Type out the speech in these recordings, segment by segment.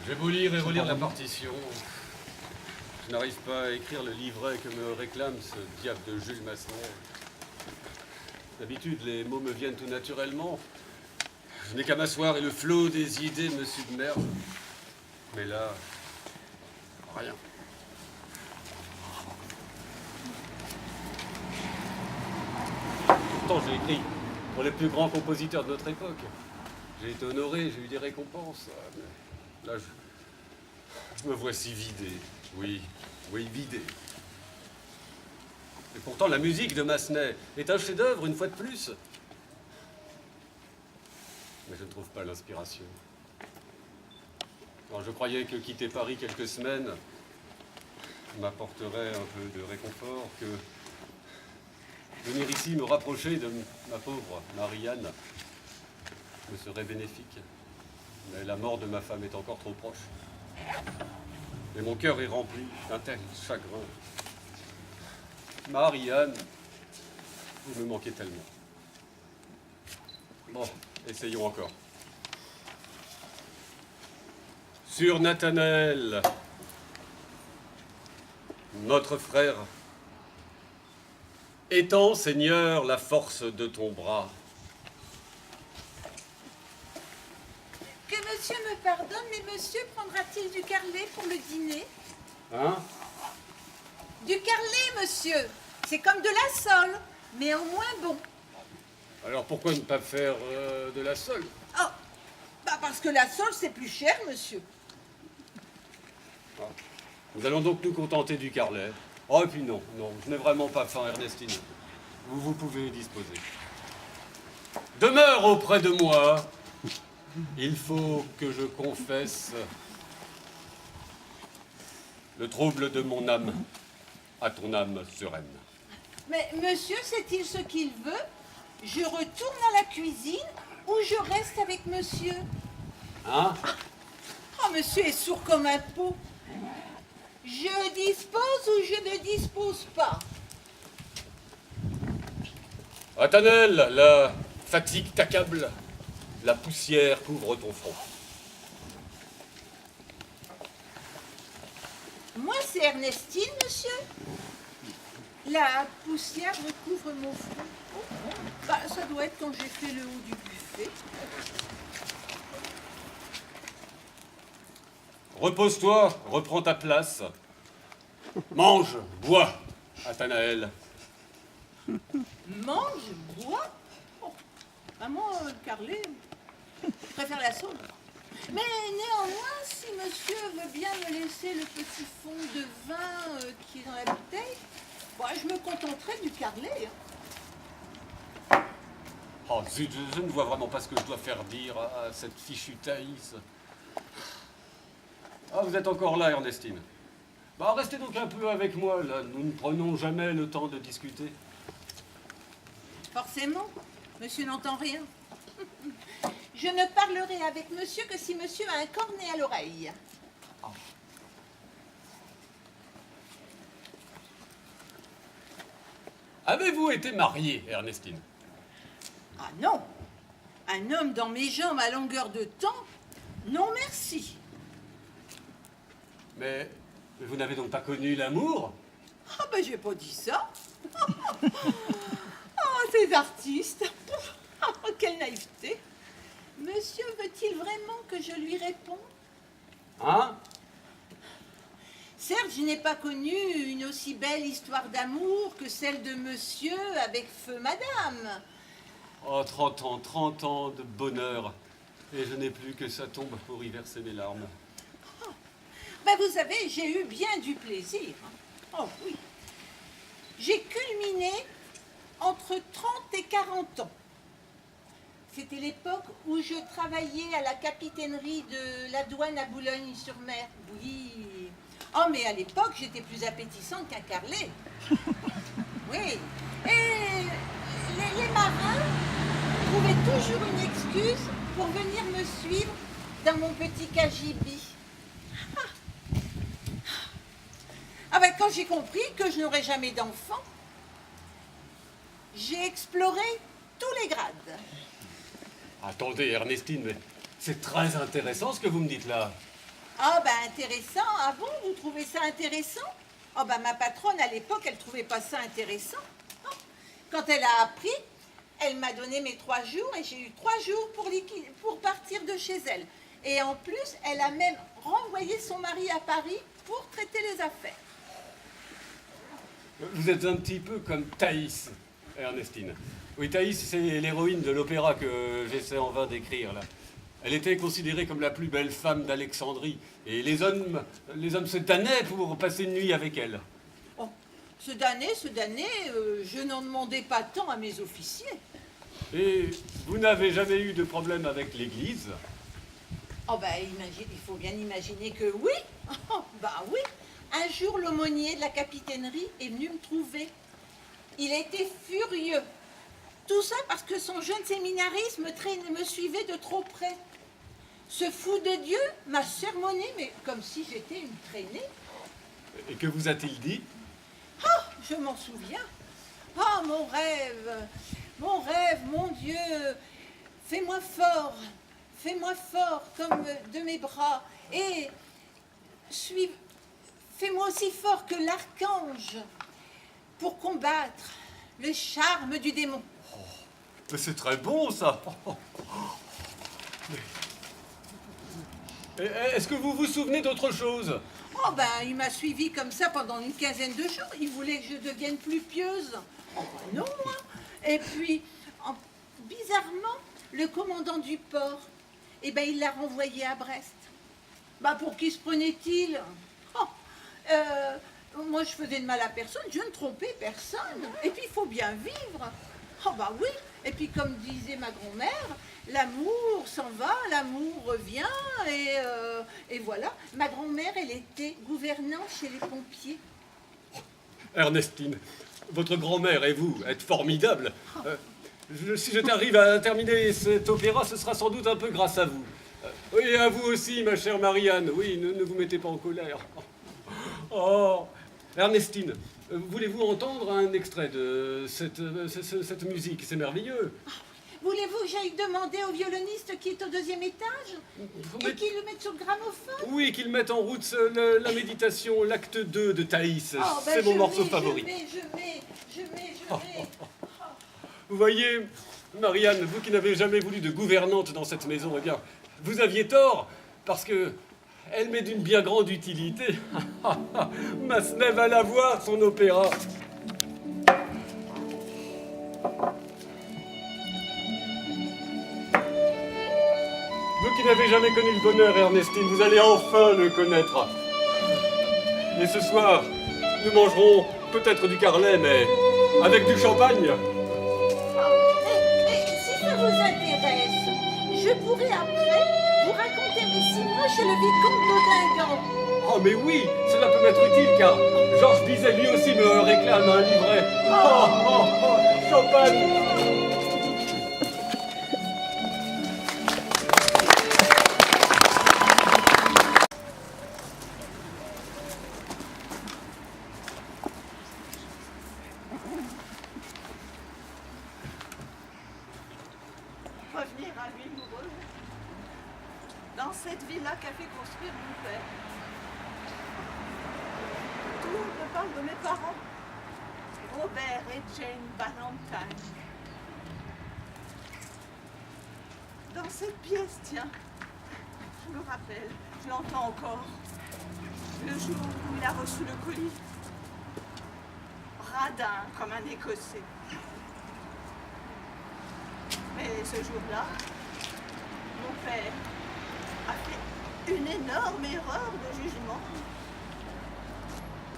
J'ai beau lire et relire la partition, je n'arrive pas à écrire le livret que me réclame ce diable de Jules Massenet. D'habitude, les mots me viennent tout naturellement. Je n'ai qu'à m'asseoir et le flot des idées me submerge. Mais là, rien. Pourtant, j'ai écrit pour les plus grands compositeurs de notre époque. J'ai été honoré, j'ai eu des récompenses. Mais là, je me vois si vidé. Oui, vidé. Et pourtant, la musique de Massenet est un chef-d'œuvre, une fois de plus. Mais je ne trouve pas l'inspiration. Alors, je croyais que quitter Paris quelques semaines m'apporterait un peu de réconfort, que venir ici me rapprocher de ma pauvre Marianne me serait bénéfique. Mais la mort de ma femme est encore trop proche. Et mon cœur est rempli d'un tel chagrin. Marianne, vous me manquez tellement. Bon, essayons encore. Sur Nathanaël, notre frère, étends, Seigneur, la force de ton bras. Que monsieur me pardonne, mais monsieur prendra-t-il du carlet pour le dîner? Hein? Du carlet, monsieur. C'est comme de la sole, mais au moins bon. Alors pourquoi ne pas faire de la sole? Oh, bah parce que la sole, c'est plus cher, monsieur. Ah. Nous allons donc nous contenter du carlet. Oh, et puis non, je n'ai vraiment pas faim, Ernestine. Vous pouvez disposer. Demeure auprès de moi. Il faut que je confesse le trouble de mon âme à ton âme sereine. Mais monsieur, sait-il ce qu'il veut? Je retourne à la cuisine ou je reste avec monsieur? Hein? Oh, monsieur est sourd comme un pot. Je dispose ou je ne dispose pas? Nathanaël, la fatigue t'accable. La poussière couvre ton front. Moi, c'est Ernestine, monsieur. La poussière recouvre mon front. Oh, bah, ça doit être quand j'ai fait le haut du buffet. Repose-toi, reprends ta place. Mange, bois, Nathanaël. Mange, bois. Oh, bah moi, le carlet, je préfère la sauce. Mais néanmoins, si monsieur veut bien me laisser le petit fond de vin qui est dans la bouteille, bah, je me contenterai du carlet. Oh zut, je ne vois vraiment pas ce que je dois faire dire à cette fichue Thaïs. Ah, vous êtes encore là, Ernestine. Bah, restez donc un peu avec moi, là. Nous ne prenons jamais le temps de discuter. Forcément, monsieur n'entend rien. Je ne parlerai avec monsieur que si monsieur a un cornet à l'oreille. Ah. Avez-vous été mariée, Ernestine? Ah non, un homme dans mes jambes à longueur de temps, non merci. Mais vous n'avez donc pas connu l'amour? Ah ben j'ai pas dit ça. Oh, ces artistes. Oh, quelle naïveté. Monsieur veut-il vraiment que je lui réponde? Hein? Certes, je n'ai pas connu une aussi belle histoire d'amour que celle de monsieur avec feu madame. Oh, 30 ans de bonheur. Et je n'ai plus que sa tombe pour y verser mes larmes. Ben vous savez, j'ai eu bien du plaisir. Oh oui. J'ai culminé entre 30 et 40 ans. C'était l'époque où je travaillais à la capitainerie de la douane à Boulogne-sur-Mer. Oui. Oh, mais à l'époque, j'étais plus appétissante qu'un carlet. Oui. Et les marins trouvaient toujours une excuse pour venir me suivre dans mon petit cagibi. Ah ben, quand j'ai compris que je n'aurais jamais d'enfant, j'ai exploré tous les grades. Attendez, Ernestine, mais c'est très intéressant ce que vous me dites là. Ah ben intéressant, ah bon, vous trouvez ça intéressant? Oh ben ma patronne à l'époque, elle trouvait pas ça intéressant. Oh. Quand elle a appris, elle m'a donné mes 3 jours et j'ai eu 3 jours pour partir de chez elle. Et en plus, elle a même renvoyé son mari à Paris pour traiter les affaires. Vous êtes un petit peu comme Thaïs, Ernestine. Oui, Thaïs, c'est l'héroïne de l'opéra que j'essaie en vain d'écrire, là. Elle était considérée comme la plus belle femme d'Alexandrie. Et les hommes se damnaient pour passer une nuit avec elle. Oh, ce damné, je n'en demandais pas tant à mes officiers. Et vous n'avez jamais eu de problème avec l'Église? Oh ben, il faut bien imaginer que oui. Oh, bah oui. Un jour, l'aumônier de la capitainerie est venu me trouver. Il était furieux. Tout ça parce que son jeune séminariste me suivait de trop près. Ce fou de Dieu m'a sermonné, mais comme si j'étais une traînée. Et que vous a-t-il dit? Ah, je m'en souviens. Ah, mon rêve, mon Dieu, fais-moi fort comme de mes bras, et fais-moi aussi fort que l'archange pour combattre le charme du démon. Oh, mais c'est très bon, ça. Est-ce que vous vous souvenez d'autre chose? Oh ben, il m'a suivi comme ça pendant une quinzaine de jours. Il voulait que je devienne plus pieuse. Oh ben non, moi. Et puis, bizarrement, le commandant du port, eh ben, il l'a renvoyé à Brest. Bah, pour qui se prenait-il? Moi, je faisais de mal à personne, je ne trompais personne. Et puis, il faut bien vivre. Oh bah oui. Et puis, comme disait ma grand-mère, l'amour s'en va, l'amour revient, et voilà. Ma grand-mère, elle était gouvernante chez les pompiers. Ernestine, votre grand-mère et vous êtes formidables. Si je t'arrive à terminer cet opéra, ce sera sans doute un peu grâce à vous. Oui, à vous aussi, ma chère Marianne. Oui, ne vous mettez pas en colère. Oh, Ernestine, voulez-vous entendre un extrait de cette musique? C'est merveilleux. Voulez-vous que j'aille demander au violoniste qui est au 2e étage et qu'il le mette sur le gramophone? Oui, qu'il mette en route la méditation, l'acte 2 de Thaïs. Oh, ben c'est mon morceau favori. Je vais. Vous voyez, Marianne, vous qui n'avez jamais voulu de gouvernante dans cette maison, eh bien, vous aviez tort, parce que elle m'est d'une bien grande utilité. Massenet va la voir, son opéra. Vous qui n'avez jamais connu le bonheur, Ernestine, vous allez enfin le connaître. Et ce soir, nous mangerons peut-être du carlet, mais avec du champagne. Si ça vous intéresse, je pourrais après vous raconter mes 6 mois chez le vicomte d'Audingan. Oh mais oui, cela peut m'être utile car Georges Bizet lui aussi me réclame un livret. Champagne. Revenir à lui amoureux dans cette villa qu'a fait construire mon père. Tout me parle de mes parents, Robert et Jane Valentine. Dans cette pièce, tiens, je me rappelle, je l'entends encore, le jour où il a reçu le colis, radin comme un Écossais. Mais ce jour-là, mon père a fait une énorme erreur de jugement.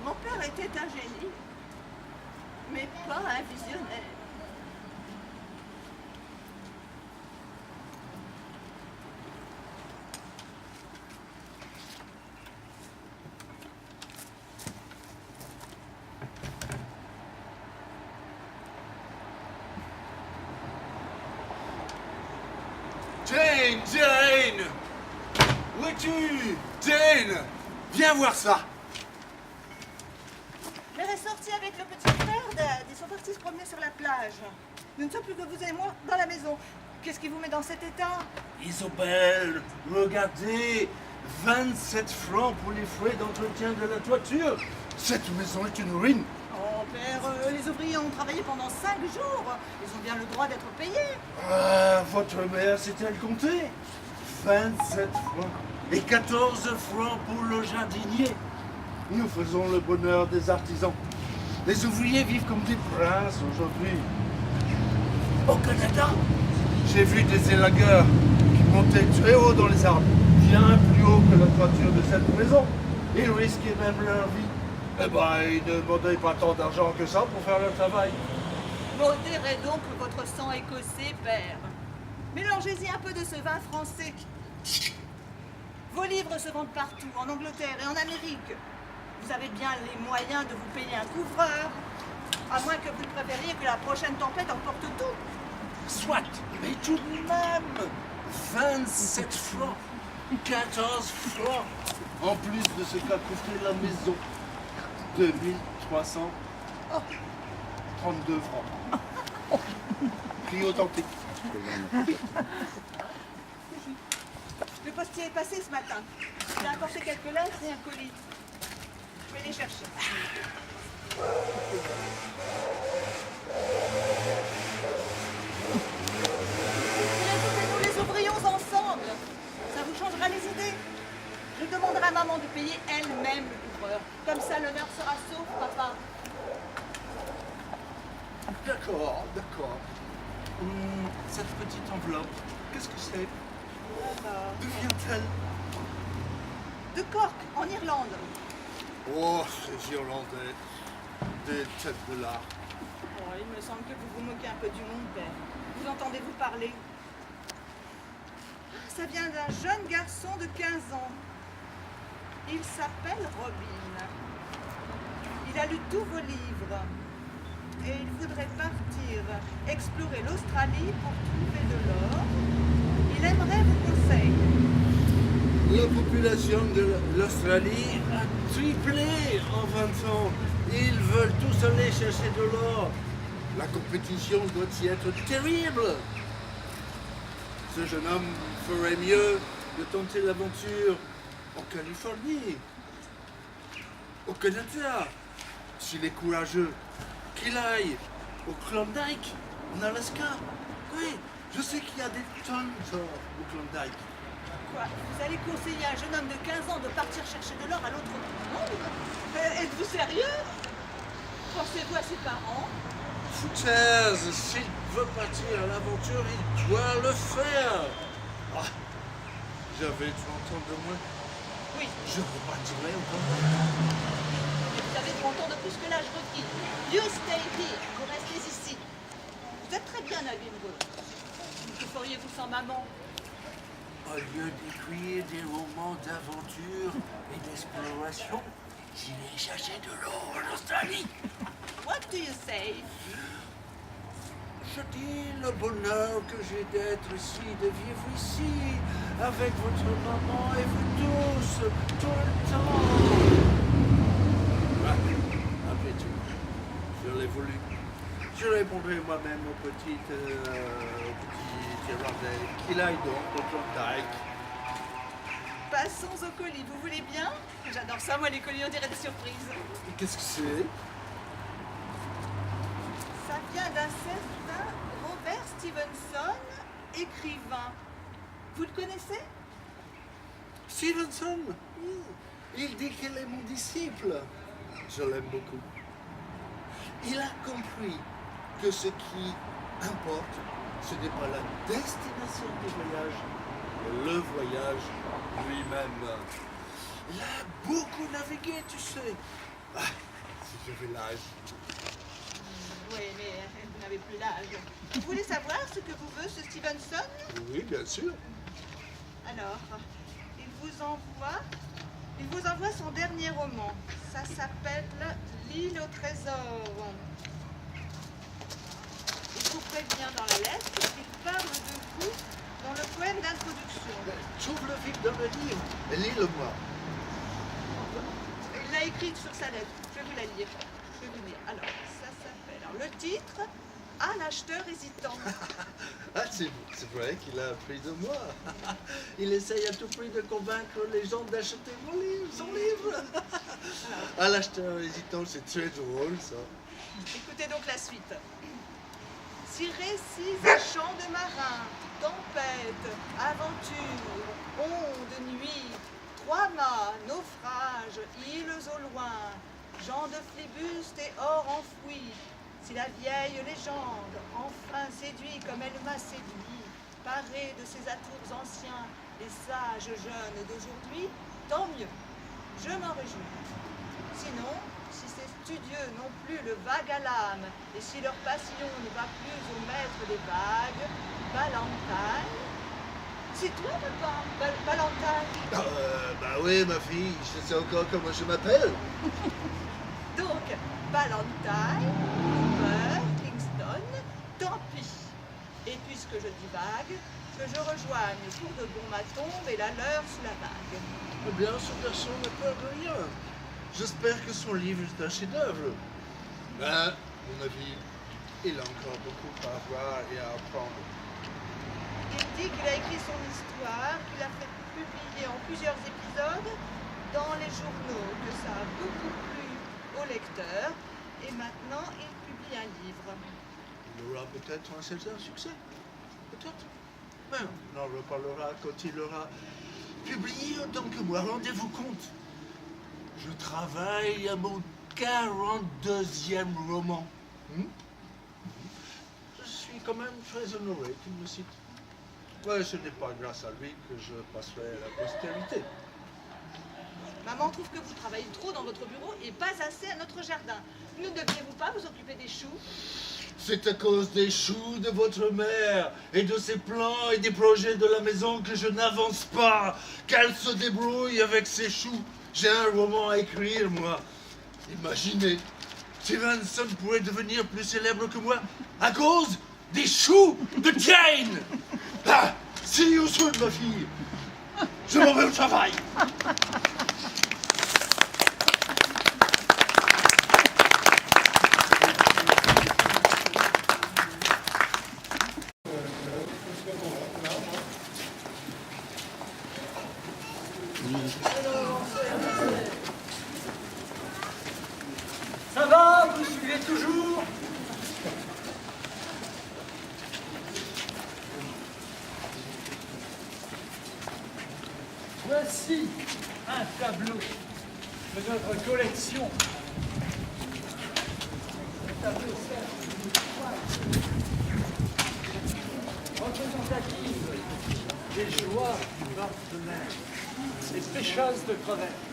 Mon père était un génie, mais pas un visionnaire. Jane! Où es-tu? Jane! Viens voir ça! Mère est sortie avec le petit frère d'Ed. Ils sont partis se promener sur la plage. Nous ne sommes plus que vous et moi dans la maison. Qu'est-ce qui vous met dans cet état? Isabelle, regardez! 27 francs pour les frais d'entretien de la toiture. Cette maison est une ruine. Oh, père, les ouvriers ont travaillé pendant 5 jours. Ils ont bien le droit d'être payés. Ah, votre mère sait-elle compter? 27 francs. Et 14 francs pour le jardinier. Nous faisons le bonheur des artisans. Les ouvriers vivent comme des princes aujourd'hui. Au Canada, j'ai vu des élagueurs qui montaient très haut dans les arbres, bien plus haut que la toiture de cette maison. Ils risquaient même leur vie. Eh ben, ils ne demandaient pas tant d'argent que ça pour faire leur travail. Modérez donc votre sang écossais, père. Mélangez-y un peu de ce vin français. Vos livres se vendent partout, en Angleterre et en Amérique. Vous avez bien les moyens de vous payer un couvreur, à moins que vous ne préfériez que la prochaine tempête emporte tout. Soit, mais tout de même, 27 francs, 14 francs, en plus de ce qu'a coûté la maison, 2332 francs. Prix authentique. Le postier est passé ce matin. Il a apporté quelques lettres et un colis. Je vais les chercher. Écoutez-nous les ouvriers ensemble. Ça vous changera les idées. Je demanderai à maman de payer elle-même le couvreur. Comme ça, l'honneur sera sauf, papa. D'accord, d'accord. Cette petite enveloppe, qu'est-ce que c'est? D'où vient-elle? De Cork, en Irlande. Oh, ces Irlandais, des têtes de l'art. Oh, il me semble que vous vous moquez un peu du monde, père. Vous entendez-vous parler? Ça vient d'un jeune garçon de 15 ans. Il s'appelle Robin. Il a lu tous vos livres. Et il voudrait partir explorer l'Australie pour trouver de l'or. Il aimerait vos conseils. La population de l'Australie a triplé en 20 ans. Ils veulent tous aller chercher de l'or. La compétition doit y être terrible. Ce jeune homme ferait mieux de tenter l'aventure en Californie, au Canada. S'il est courageux, qu'il aille au Klondike, en Alaska. Oui, je sais qu'il y a des tonnes d'or au Klondike. Quoi? Vous allez conseiller à un jeune homme de 15 ans de partir chercher de l'or à l'autre bout du monde? Êtes-vous sérieux? Pensez-vous à ses parents? Foutaise, s'il veut partir à l'aventure, il doit le faire. Ah, j'avais 30 ans de moins. Oui. Je repartirai au Canada. Vous avez 30 ans de plus que l'âge requis. You stay here. Vous restez ici. Vous êtes très bien à Edinburgh. Que feriez-vous sans maman? Au lieu d'écrire des romans d'aventure et d'exploration, j'irai chercher de l'or en Australie. What do you say? Je dis le bonheur que j'ai d'être ici, de vivre ici, avec votre maman et vous tous, tout le temps. Ah, après tout, je l'ai voulu. Je répondrai moi-même au petit Irlandais qu'il aille donc au Klondike. Passons au colis. Vous voulez bien? J'adore ça, moi, les colis, on dirait des surprises. Et qu'est-ce que c'est? Ça vient d'un certain Robert Stevenson, écrivain. Vous le connaissez? Stevenson? Il dit qu'il est mon disciple. Je l'aime beaucoup. Il a compris que ce qui importe, ce n'est pas la destination du voyage, mais le voyage lui-même. Il a beaucoup navigué, tu sais. Ah, si j'avais l'âge. Oui, mais vous n'avez plus l'âge. Vous voulez savoir ce que vous veut, ce Stevenson? Oui, bien sûr. Alors, il vous envoie son dernier roman. Ça s'appelle L'île au trésor. Il vous prévient dans la lettre qu'il parle de vous dans le poème d'introduction. Trouve le vif dans le livre et lis-le-moi. Il l'a écrite sur sa lettre. Je vais vous la lire. Je vais vous lire. Alors, ça s'appelle. Alors, le titre, À l'acheteur hésitant. Ah, c'est bon, c'est vrai qu'il a appris de moi. Il essaye à tout prix de convaincre les gens d'acheter son livre. À l'acheteur hésitant, c'est très drôle, ça. Écoutez donc la suite. Si récits et chants de marins, tempêtes, aventures, ondes, nuits, trois-mâts, naufrages, îles au loin, gens de flibuste et or enfoui, si la vieille légende, enfin séduit comme elle m'a séduit, parée de ses atours anciens, les sages jeunes d'aujourd'hui, tant mieux, je m'en réjouis. Sinon, si ces studieux n'ont plus le vague à l'âme, et si leur passion ne va plus au maître des vagues, Valentine. C'est toi, papa, Valentine? Bah oui, ma fille, je sais encore comment je m'appelle. Donc, Valentine, Cooper, Kingston, tant pis. Et puisque je divague, que je rejoigne pour de bon ma tombe et la leur sous la vague. Eh bien, ce garçon n'a peur de rien. J'espère que son livre est un chef-d'œuvre. À mon avis, il a encore beaucoup à voir et à apprendre. Il dit qu'il a écrit son histoire, qu'il a fait publier en plusieurs épisodes dans les journaux, que ça a beaucoup plu aux lecteurs, et maintenant il publie un livre. Il aura peut-être un certain succès. Peut-être. Mais on en reparlera quand il aura publié autant que moi. Rendez-vous compte. Je travaille à mon 42e roman. Je suis quand même très honoré qu'il me cite. Ouais, ce n'est pas grâce à lui que je passerai à la postérité. Maman trouve que vous travaillez trop dans votre bureau et pas assez à notre jardin. Ne deviez-vous pas vous occuper des choux? C'est à cause des choux de votre mère et de ses plans et des projets de la maison que je n'avance pas. Qu'elle se débrouille avec ses choux. J'ai un roman à écrire, moi. Imaginez, Stevenson pourrait devenir plus célèbre que moi à cause des choux de Jane. Ah, see you soon, ma fille. Je m'en vais au travail. Ça va, vous suivez toujours? Voici un tableau de notre collection. Le tableau sert représentative des joies du bord de mer, des pêcheuses de crevettes,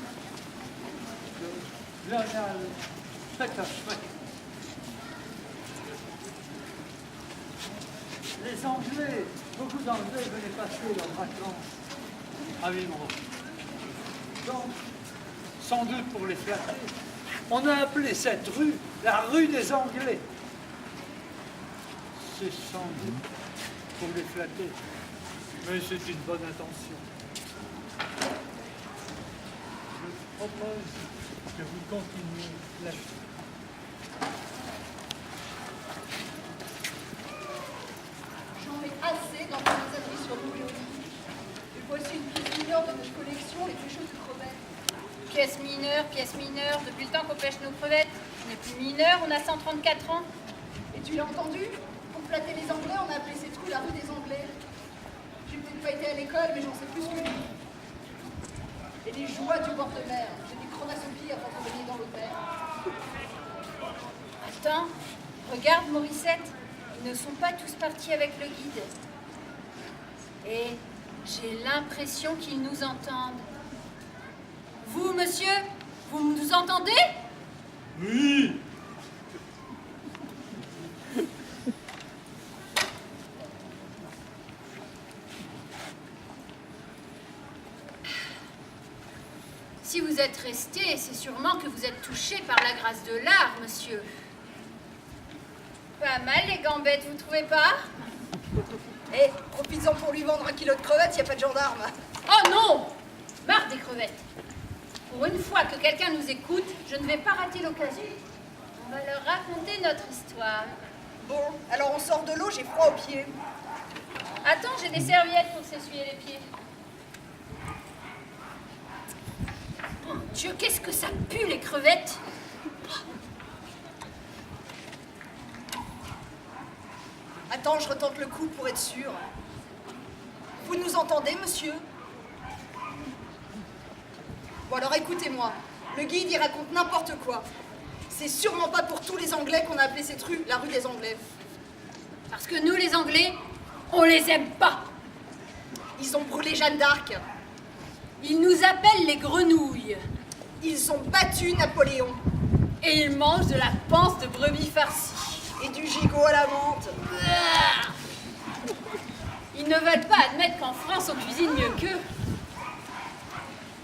de Lionel Petterschmidt. Les Anglais, beaucoup d'Anglais venaient passer leurs vacances à Vimont. Donc, sans doute pour les flatter, on a appelé cette rue la rue des Anglais. C'est sans doute pour les flatter, mais c'est une bonne intention. Je propose que vous continuiez là-dessus. J'en ai assez d'entendre les avis sur Louis. Et voici une pièce mineure de notre collection, les pêcheuses de crevettes. Pièce mineure, depuis le temps qu'on pêche nos crevettes. On n'est plus mineur, on a 134 ans. Et tu l'as entendu? Pour flatter les Anglais, on a appelé cette rue la rue des Anglais. J'ai peut-être pas été à l'école, mais j'en sais plus que lui. Et les joies du bord de mer. J'ai des crevasses aux pieds avant de venir dans l'eau de mer. Attends, regarde Morissette, ils ne sont pas tous partis avec le guide. Et j'ai l'impression qu'ils nous entendent. Vous, monsieur, vous nous entendez? Oui. Si vous êtes resté, c'est sûrement que vous êtes touché par la grâce de l'art, monsieur. Pas mal les gambettes, vous trouvez pas? Eh, profites-en pour lui vendre 1 kilo de crevettes, y a pas de gendarme. Oh non! Marre des crevettes. Pour une fois que quelqu'un nous écoute, je ne vais pas rater l'occasion. On va leur raconter notre histoire. Bon, alors on sort de l'eau, j'ai froid aux pieds. Attends, j'ai des serviettes pour s'essuyer les pieds. Mon Dieu, qu'est-ce que ça pue, les crevettes! Attends, je retente le coup pour être sûr. Vous nous entendez, monsieur? Bon, alors écoutez-moi. Le guide, il raconte n'importe quoi. C'est sûrement pas pour tous les Anglais qu'on a appelé cette rue la rue des Anglais. Parce que nous, les Anglais, on les aime pas. Ils ont brûlé Jeanne d'Arc. Ils nous appellent les grenouilles. Ils ont battu Napoléon. Et ils mangent de la panse de brebis farcie. Et du gigot à la menthe. Ah. Ils ne veulent pas admettre qu'en France, on cuisine mieux qu'eux.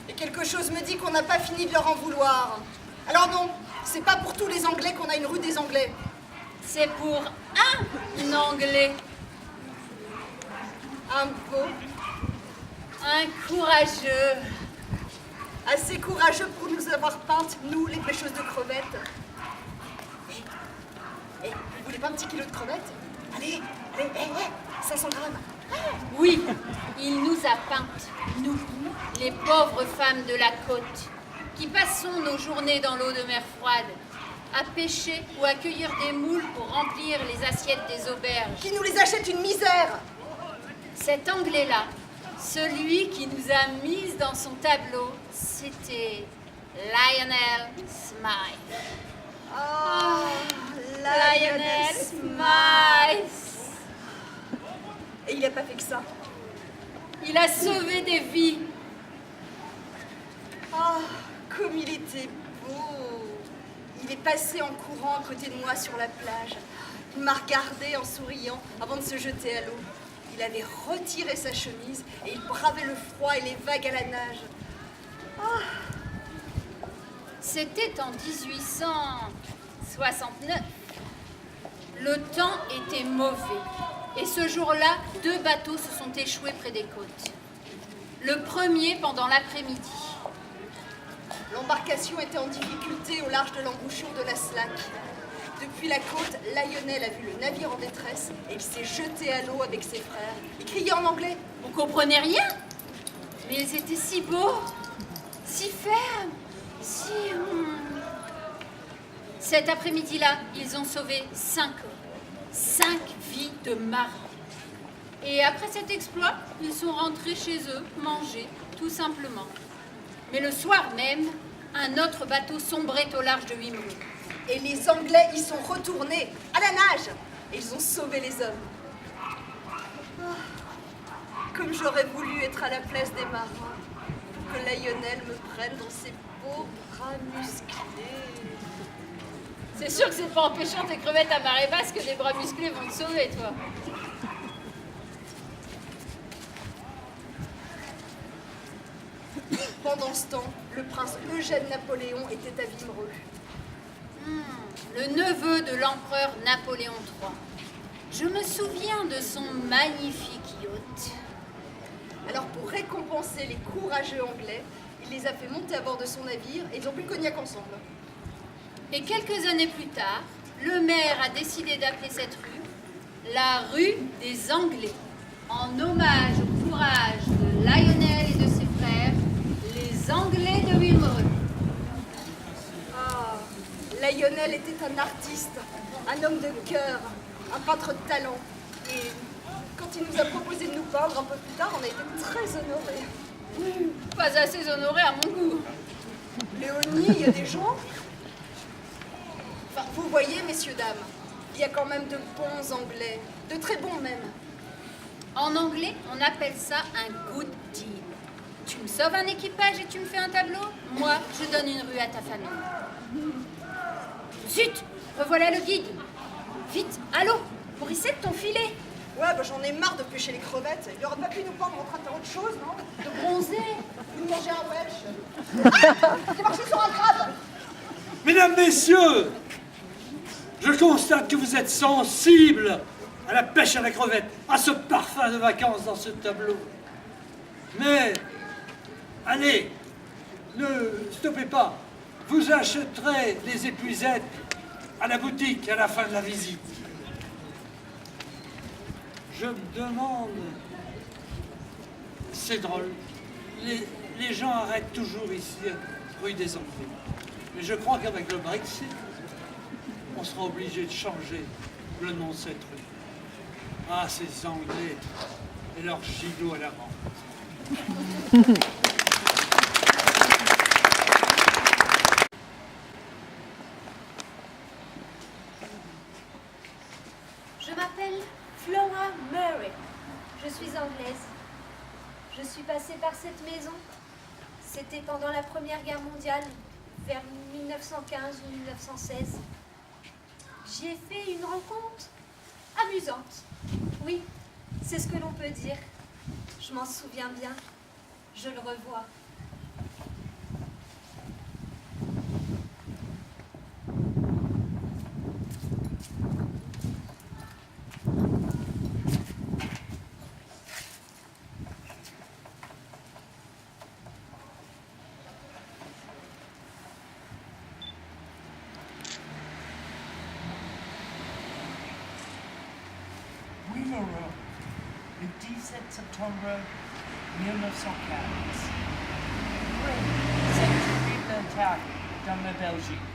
Et quelque chose me dit qu'on n'a pas fini de leur en vouloir. Alors non, c'est pas pour tous les Anglais qu'on a une rue des Anglais. C'est pour un Anglais. Un beau, Un courageux. assez courageux pour nous avoir peintes, nous, les pêcheuses de crevettes. Vous voulez pas un petit kilo de crevettes? Allez, 500 grammes. Oui, il nous a peintes, nous, les pauvres femmes de la côte, qui passons nos journées dans l'eau de mer froide, à pêcher ou à cueillir des moules pour remplir les assiettes des auberges. Qui nous les achète une misère. Cet Anglais-là, celui qui nous a mises dans son tableau, c'était Lionel Smythe. Ah, Lionel Smythe. Et il n'a pas fait que ça. Il a sauvé des vies. Ah, comme il était beau. Il est passé en courant à côté de moi sur la plage. Il m'a regardé en souriant avant de se jeter à l'eau. Il avait retiré sa chemise et il bravait le froid et les vagues à la nage. C'était en 1869. Le temps était mauvais. Et ce jour-là, 2 bateaux se sont échoués près des côtes. Le premier pendant l'après-midi. L'embarcation était en difficulté au large de l'embouchure de la Slack. Depuis la côte, Lionel a vu le navire en détresse et il s'est jeté à l'eau avec ses frères. Il criait en anglais. On comprenait rien. Mais ils étaient si beaux, si fermes, si... Cet après-midi-là, ils ont sauvé 5 hommes. 5 vies de marins. Et après cet exploit, ils sont rentrés chez eux, manger, tout simplement. Mais le soir même, un autre bateau sombrait au large de Wimereux. Et les Anglais y sont retournés à la nage. Et ils ont sauvé les hommes. Comme j'aurais voulu être à la place des marins pour que Lionel me prenne dans ses beaux bras musclés. C'est sûr que c'est pas en pêchant tes crevettes à marée basse que des bras musclés vont te sauver, toi. Pendant ce temps, le prince Eugène Napoléon était à Wimereux. Le neveu de l'empereur Napoléon III. Je me souviens de son magnifique yacht. Alors pour récompenser les courageux Anglais, il les a fait monter à bord de son navire et ils ont bu le cognac ensemble. Et quelques années plus tard, le maire a décidé d'appeler cette rue la rue des Anglais, en hommage au courage de Lionel et de ses frères, les Anglais de Wimereux. Ah, Lionel était un artiste, un homme de cœur, un peintre de talent. Et quand il nous a proposé de nous peindre un peu plus tard, on a été très honorés. Pas assez honoré à mon goût. Léonie, il y a des gens. Enfin, vous voyez, messieurs, dames, il y a quand même de bons Anglais, de très bons même. En anglais, on appelle ça un good deal. Tu me sauves un équipage et tu me fais un tableau? Moi, je donne une rue à ta famille. Zut! Revoilà le guide. Vite, allô? Morissette, ton filet. Ouais, bah j'en ai marre de pêcher les crevettes. Il aurait pas pu nous prendre en train de faire autre chose, non? De bronzer. Nous manger un Welsh. Ah, j'ai marché sur un crabe. Mesdames, messieurs, je constate que vous êtes sensibles à la pêche à la crevette, à ce parfum de vacances dans ce tableau. Mais, allez, ne stoppez pas. Vous achèterez des épuisettes à la boutique à la fin de la visite. je me demande... C'est drôle. Les gens arrêtent toujours ici, rue des Anglais. Mais je crois qu'avec le Brexit, on sera obligé de changer le nom de cette rue. Ah, ces Anglais et leurs gigots à la menthe. Je m'appelle Flora Murray. Je suis anglaise. Je suis passée par cette maison. C'était pendant la Première Guerre mondiale, vers 1915 ou 1916. J'y ai fait une rencontre amusante. Oui, c'est ce que l'on peut dire. Je m'en souviens bien. Je le revois. Wimereux, le 17 septembre 1915. Après cette terrible attaque dans la Belgique,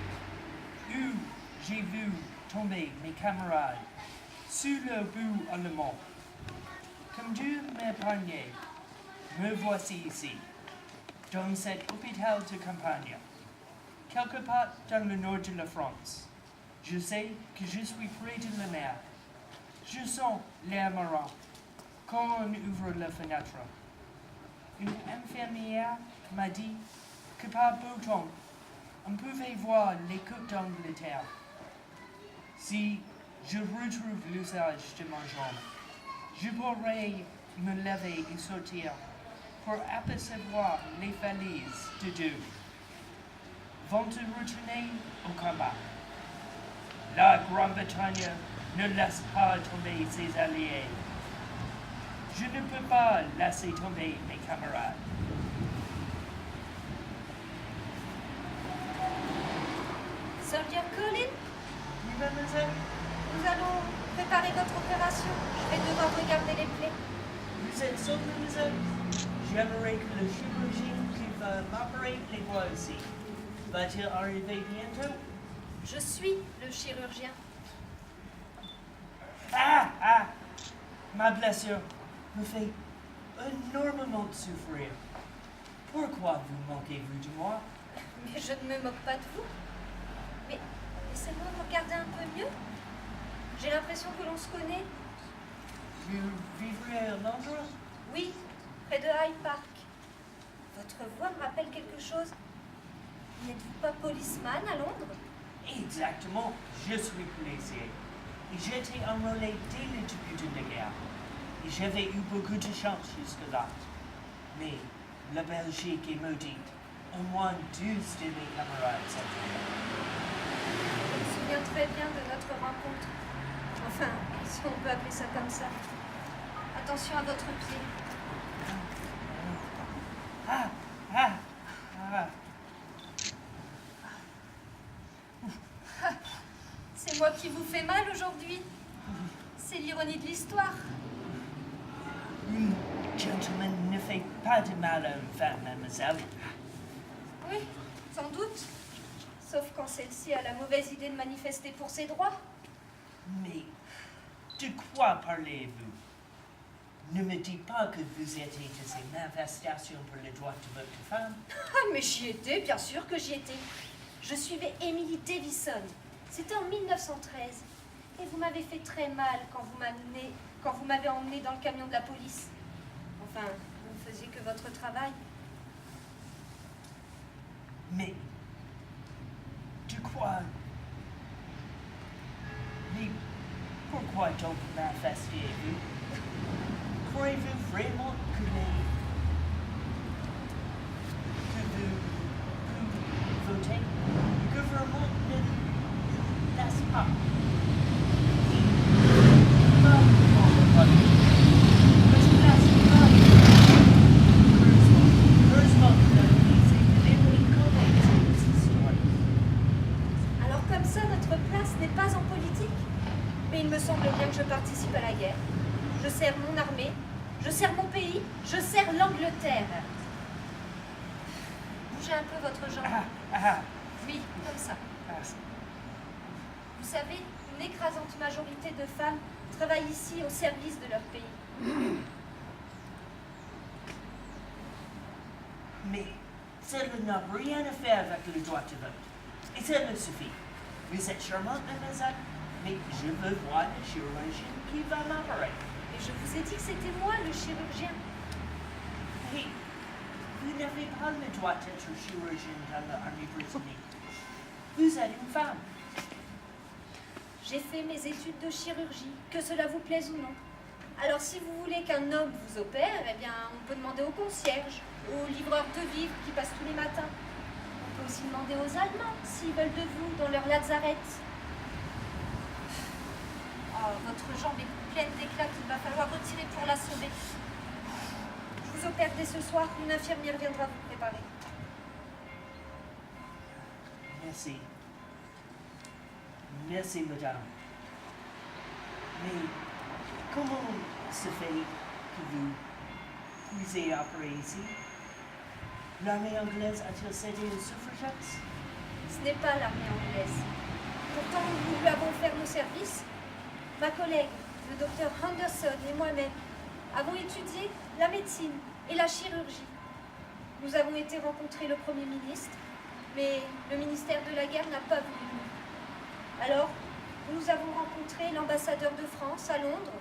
où j'ai vu tomber mes camarades sous le bout allemand. Comme Dieu m'épargnait, me voici ici, dans cet hôpital de campagne, quelque part dans le nord de la France. Je sais que je suis près de la mer. Je sens l'air marin quand on ouvre la fenêtre. Une infirmière m'a dit que par beau temps, on pouvait voir les côtes d'Angleterre. Si je retrouve l'usage de ma jambe, je pourrai me lever et sortir pour apercevoir les valises de Dieu. Vont-ils retourner au combat? La Grande-Bretagne ne laisse pas tomber ses alliés. Je ne peux pas laisser tomber mes camarades. Soldier Colin, Oui, mademoiselle, nous allons préparer votre opération. Je vais devoir regarder les plaies. vous êtes sûre, mademoiselle? J'aimerais que le chirurgien qui va m'opérer les voit aussi. Va-t-il arriver bientôt? Je suis le chirurgien. Ah! Ma blessure me fait énormément souffrir. Pourquoi vous moquez-vous de moi? Mais je ne me moque pas de vous. Mais laissez-moi regarder un peu mieux. J'ai l'impression que l'on se connaît. Vous vivrez à Londres? Oui, près de Hyde Park. Votre voix me rappelle quelque chose. N'êtes-vous pas policeman à Londres? Exactement, je suis policier. Et j'étais enrôlé dès le début de la guerre. Et j'avais eu beaucoup de chance jusque-là. Mais la Belgique est maudite. Au moins 12 de mes camarades sont morts. Je me souviens très bien de notre rencontre. Enfin, si on peut appeler ça comme ça. Attention à votre pied. Ah! C'est moi qui vous fais mal aujourd'hui. C'est l'ironie de l'histoire. Un gentleman ne fait pas de mal à une femme, mademoiselle. Oui, sans doute. Sauf quand celle-ci a la mauvaise idée de manifester pour ses droits. Mais de quoi parlez-vous? Ne me dites pas que vous étiez de ces manifestations pour les droits de votre femme. Ah, mais j'y étais, bien sûr que j'y étais. Je suivais Emily Davison. C'était en 1913. Et vous m'avez fait très mal quand vous m'avez emmené dans le camion de la police. Enfin, vous ne faisiez que votre travail. Mais de quoi? Mais pourquoi donc manifestez-vous? Croyez-vous vraiment que vous votez? Le gouvernement ne laisse pas. Alors comme ça, notre place n'est pas en politique. Mais il me semble bien que je participe à la guerre. Je sais l'armée, je sers mon pays, je sers l'Angleterre. Bougez un peu votre jambe. Oui, comme ça. Vous savez, une écrasante majorité de femmes travaillent ici au service de leur pays. Mais cela n'a rien à faire avec le droit de vote. Et cela suffit. Vous êtes charmante, mademoiselle, mais je veux voir le chirurgien qui va m'opérer. Et je vous ai dit que c'était moi le chirurgien. Oui, vous n'avez pas le droit d'être chirurgien dans l'armée britannique. Vous êtes une femme. J'ai fait mes études de chirurgie, que cela vous plaise ou non. Alors si vous voulez qu'un homme vous opère, eh bien on peut demander au concierge, au livreur de vivres qui passe tous les matins. On peut aussi demander aux Allemands s'ils veulent de vous dans leur lazaret. Oh, votre jambe est pleine d'éclats qu'il va falloir retirer pour la sauver. Je vous opère dès ce soir, une infirmière viendra vous préparer. Merci. Merci, madame. Mais comment se fait que vous ayez opéré ici? L'armée anglaise a-t-elle cédé aux suffragettes? Ce n'est pas l'armée anglaise. Pourtant, nous lui avons offert nos services. Ma collègue, le docteur Henderson et moi-même avons étudié la médecine et la chirurgie. Nous avons été rencontrer le Premier ministre, mais le ministère de la Guerre n'a pas voulu nous. Alors, nous avons rencontré l'ambassadeur de France à Londres.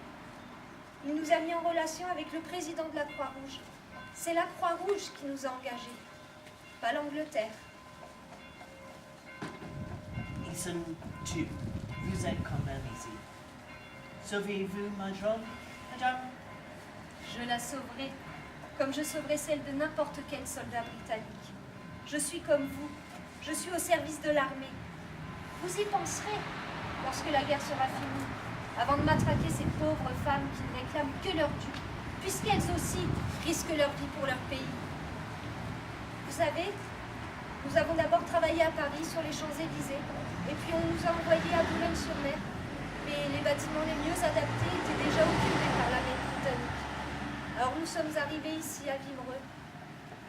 Il nous a mis en relation avec le président de la Croix-Rouge. C'est la Croix-Rouge qui nous a engagés, pas l'Angleterre. Ils sont tués. Vous êtes quand même ici. Sauvez-vous ma jambe, madame? Je la sauverai, comme je sauverai celle de n'importe quel soldat britannique. Je suis comme vous, je suis au service de l'armée. Vous y penserez lorsque la guerre sera finie, avant de matraquer ces pauvres femmes qui ne réclament que leur dû, puisqu'elles aussi risquent leur vie pour leur pays. Vous savez, nous avons d'abord travaillé à Paris sur les Champs-Élysées, et puis on nous a envoyés à Boulogne-sur-Mer. Mais les bâtiments les mieux adaptés étaient déjà occupés par l'armée britannique. Alors nous sommes arrivés ici à Vimereux.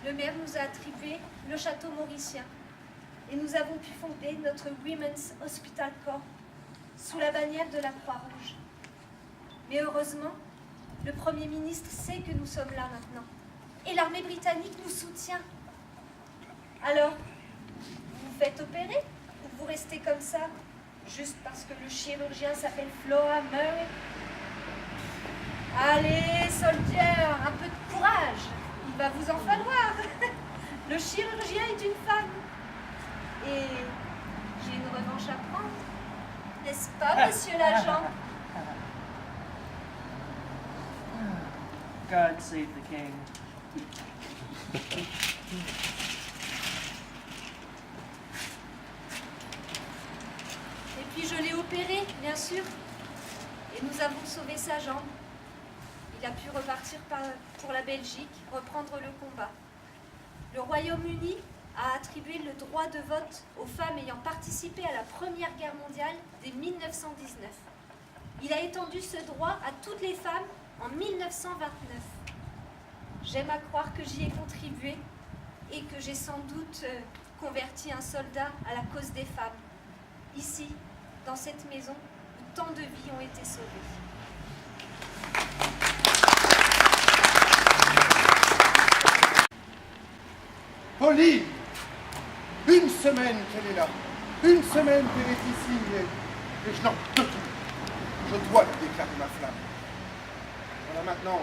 Le maire nous a attribué le château mauricien. Et nous avons pu fonder notre Women's Hospital Corps sous la bannière de la Croix-Rouge. Mais heureusement, le Premier ministre sait que nous sommes là maintenant. Et l'armée britannique nous soutient. Alors, vous vous faites opérer ou vous restez comme ça, juste parce que le chirurgien s'appelle Flora Murray? Allez, soldier, un peu de courage. Il va vous en falloir. Le chirurgien est une femme. Et j'ai une revanche à prendre. N'est-ce pas, monsieur l'agent? God save the king. Et puis je l'ai opéré, bien sûr. Et nous avons sauvé sa jambe. Il a pu repartir pour la Belgique, reprendre le combat. Le Royaume-Uni a attribué le droit de vote aux femmes ayant participé à la Première Guerre mondiale dès 1919. Il a étendu ce droit à toutes les femmes en 1929. J'aime à croire que j'y ai contribué et que j'ai sans doute converti un soldat à la cause des femmes. Ici, dans cette maison, où tant de vies ont été sauvées. Pauline, une semaine qu'elle est là, une semaine qu'elle est ici, et je n'en peux plus. Je dois lui déclarer ma flamme. Voilà maintenant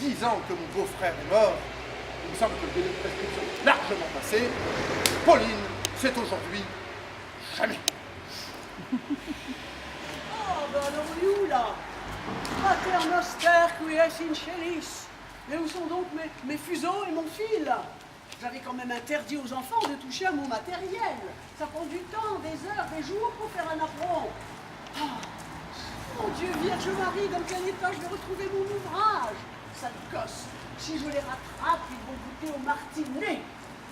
10 ans que mon beau-frère est mort. Il me semble que le délai de prescription est largement passé. Pauline, c'est aujourd'hui, jamais. Oh, ben alors, on est où là? Pater noster qui est in chelis. Mais où sont donc mes fuseaux et mon fil? J'avais quand même interdit aux enfants de toucher à mon matériel. Ça prend du temps, des heures, des jours pour faire un apron. Oh, mon Dieu, Vierge Marie, dans quel état je vais retrouver mon ouvrage? Sale gosse, si je les rattrape, ils vont goûter au martinet.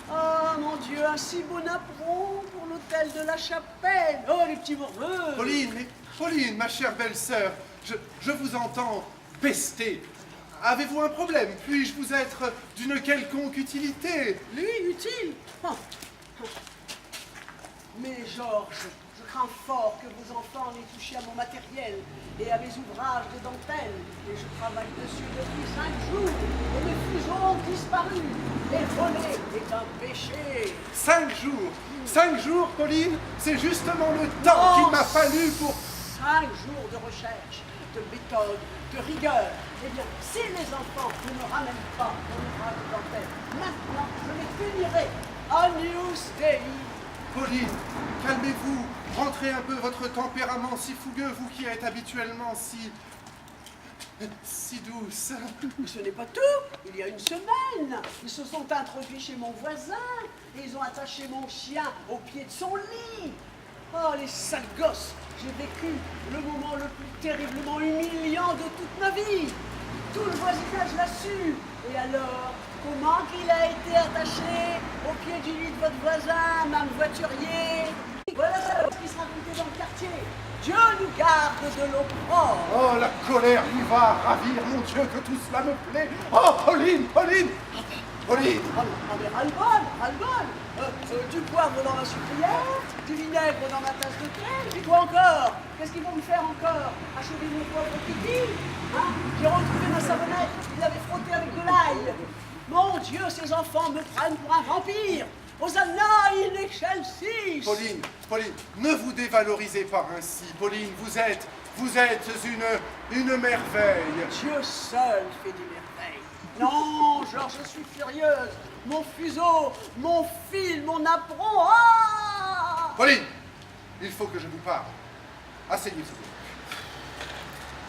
Oh mon Dieu, un si bon apron pour l'hôtel de la Chapelle. Oh, les petits morveux. Pauline, ma chère belle-sœur, je vous entends pester. Avez-vous un problème? Puis-je vous être d'une quelconque utilité? Lui, utile. Mais Georges, je crains fort que vos enfants n'aient touché à mon matériel et à mes ouvrages de dentelle. Et je travaille dessus depuis 5 jours. Et mes fuseaux ont disparu. Et voler est un péché. 5 jours. 5 jours, Pauline, c'est justement le temps qu'il m'a fallu pour... 5 jours de recherche, de méthode, de rigueur. Eh bien, si les enfants ne me ramènent pas mon ouvrage de dentelle, maintenant je les punirai. Agnus Dei. Pauline, calmez-vous, rentrez un peu votre tempérament si fougueux, vous qui êtes habituellement si douce. Mais ce n'est pas tout. Il y a une semaine, ils se sont introduits chez mon voisin et ils ont attaché mon chien au pied de son lit. Oh, les sales gosses. J'ai vécu le moment le plus terriblement humiliant de toute ma vie. Tout le voisinage l'a su. Et alors, comment qu'il a été attaché au pied du lit de votre voisin, Mme Voiturier? Voilà ce qui se racontait dans le quartier. Dieu nous garde de l'opprobre. Oh, la colère lui va ravir, mon Dieu, que tout cela me plaît. Oh, Pauline, Pauline, Pauline. Ah mais ras-le-bol. Du poivre dans ma sucrière, du vinaigre dans ma tasse de thé, puis quoi encore? Qu'est-ce qu'ils vont me faire encore? Achever mon pauvre Kiki? Hein? J'ai retrouvé ma savonnette, il l'avait frotté avec de l'ail. Mon Dieu, ces enfants me prennent pour un vampire. Hosanna in excelsis. Pauline, Pauline, ne vous dévalorisez pas ainsi. Pauline, vous êtes une merveille. Dieu seul fait des merveilles. Non, Georges, je suis furieuse. Mon fuseau, mon fil, mon apron. Ah! Pauline, il faut que je vous parle. Asseyez-vous.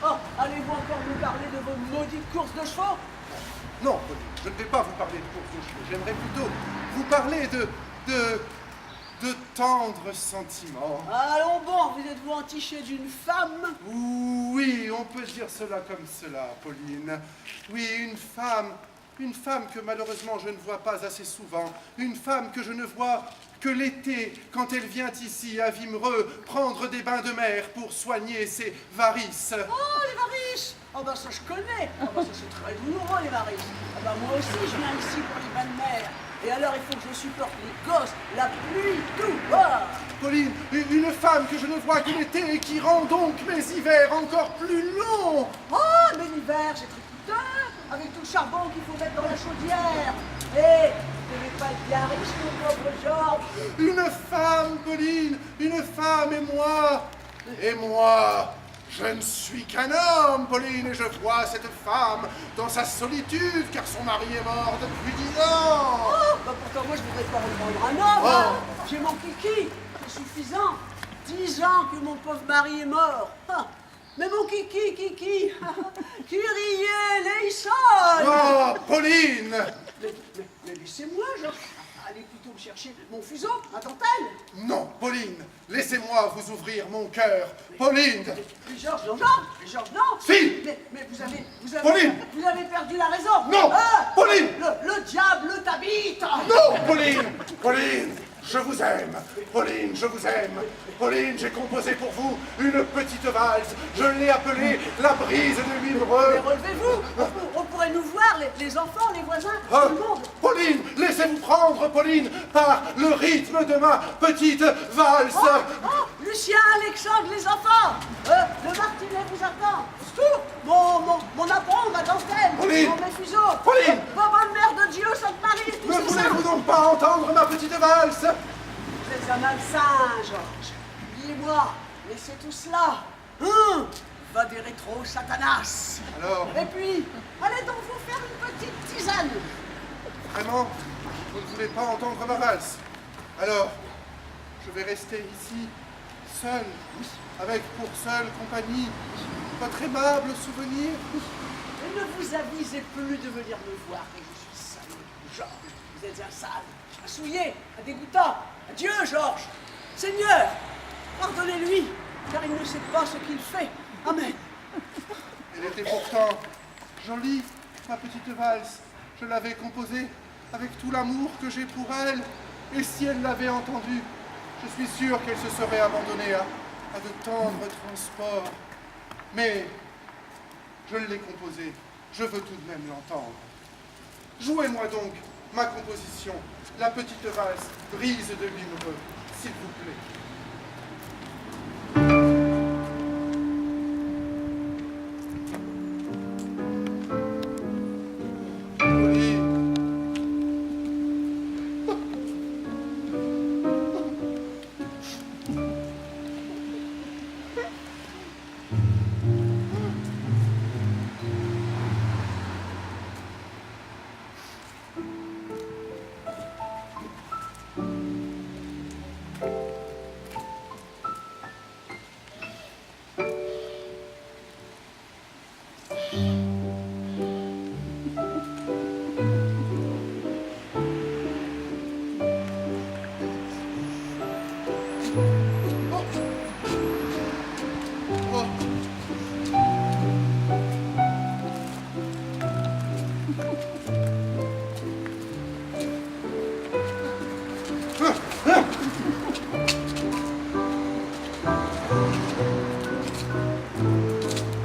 Oh, allez-vous encore nous parler de vos maudites courses de chevaux? Non, Pauline, je ne vais pas vous parler de course de chevaux. J'aimerais plutôt vous parler de tendres sentiments. Allons bon, vous êtes-vous entiché d'une femme? Oui, on peut dire cela comme cela, Pauline. Oui, une femme que malheureusement je ne vois pas assez souvent. Une femme que je ne vois que l'été, quand elle vient ici à Vimereux prendre des bains de mer pour soigner ses varices. Oh, les varices! Oh ben ça je connais. Oh ben ça c'est très douloureux les varices. Ah ben moi aussi je viens ici pour les bains de mer. Et alors il faut que je supporte les gosses, la pluie, tout. Oh. Pauline, une femme que je ne vois que l'été et qui rend donc mes hivers encore plus longs. Oh, mais l'hiver c'est très coûteux, avec tout le charbon qu'il faut mettre dans la chaudière. Et vous ne devez pas être bien riche, mon pauvre Georges. Une femme, Pauline, une femme et moi, je ne suis qu'un homme, Pauline, et je vois cette femme dans sa solitude, car son mari est mort depuis 10 ans. Oh, bah pourtant moi je voudrais pas reprendre un homme. Oh. Hein. J'ai mon kiki, c'est suffisant. 10 ans que mon pauvre mari est mort. Ah. Mais mon kiki, Kyrie eleison. Oh, Pauline. Mais laissez-moi, Georges. Allez plutôt me chercher mon fuseau, ma dentelle. Non, Pauline, laissez-moi vous ouvrir mon cœur. Pauline. Mais Georges, non. Mais Georges, non. Si. Mais vous avez Pauline. Vous avez perdu la raison. Non. Pauline. Le diable t'habite. Non, Pauline. Pauline. Je vous aime, Pauline, je vous aime. Pauline, j'ai composé pour vous une petite valse. Je l'ai appelée la brise de Vimereux. Mais relevez-vous, on pourrait nous voir, les enfants, les voisins, Oh, tout le monde. Pauline, laissez-vous prendre, Pauline, par le rythme de ma petite valse. Oh, Lucien, Alexandre, les enfants. Le martinet vous attend. Tout. Mon apron, ma dentelle, Pauline. mes fuseaux. Pauline. Bonne mère de Dieu, Sainte Marie, tout Ne ça. voulez-vous donc pas entendre ma petite valse? Vous êtes un malsain, Georges. Oubliez-moi, laissez tout cela. Va des rétro, Satanas. Alors, Et puis, allez donc vous faire une petite tisane. vraiment, vous ne voulez pas entendre ma valse? Alors, je vais rester ici, seul, avec pour seule compagnie votre aimable souvenir. Et ne vous avisez plus de venir me voir, que je suis sale. Georges, vous êtes un sale, un souillé, un dégoûtant. Adieu, Georges. Seigneur, pardonnez-lui, car il ne sait pas ce qu'il fait. Amen. Elle était pourtant jolie, ma petite valse. Je l'avais composée avec tout l'amour que j'ai pour elle. Et si elle l'avait entendue, je suis sûr qu'elle se serait abandonnée à de tendres transports. Mais je l'ai composée Je veux tout de même l'entendre. Jouez-moi donc ma composition, la petite valse brise de Wimereux, s'il vous plaît.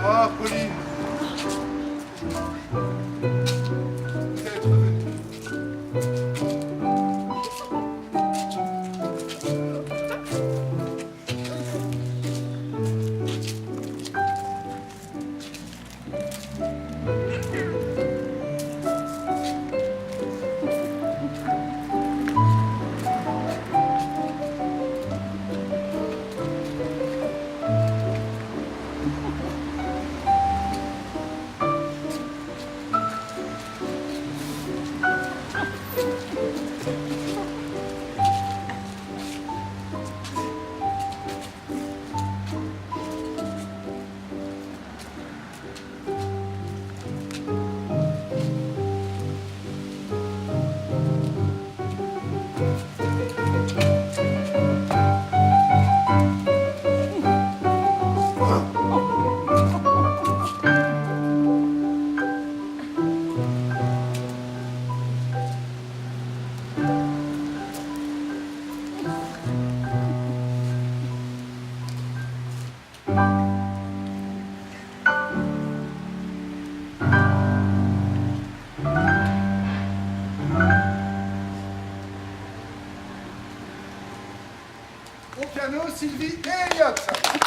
Ah, Pauline, vous êtes revenue. Au piano, Sylvie et Elliott.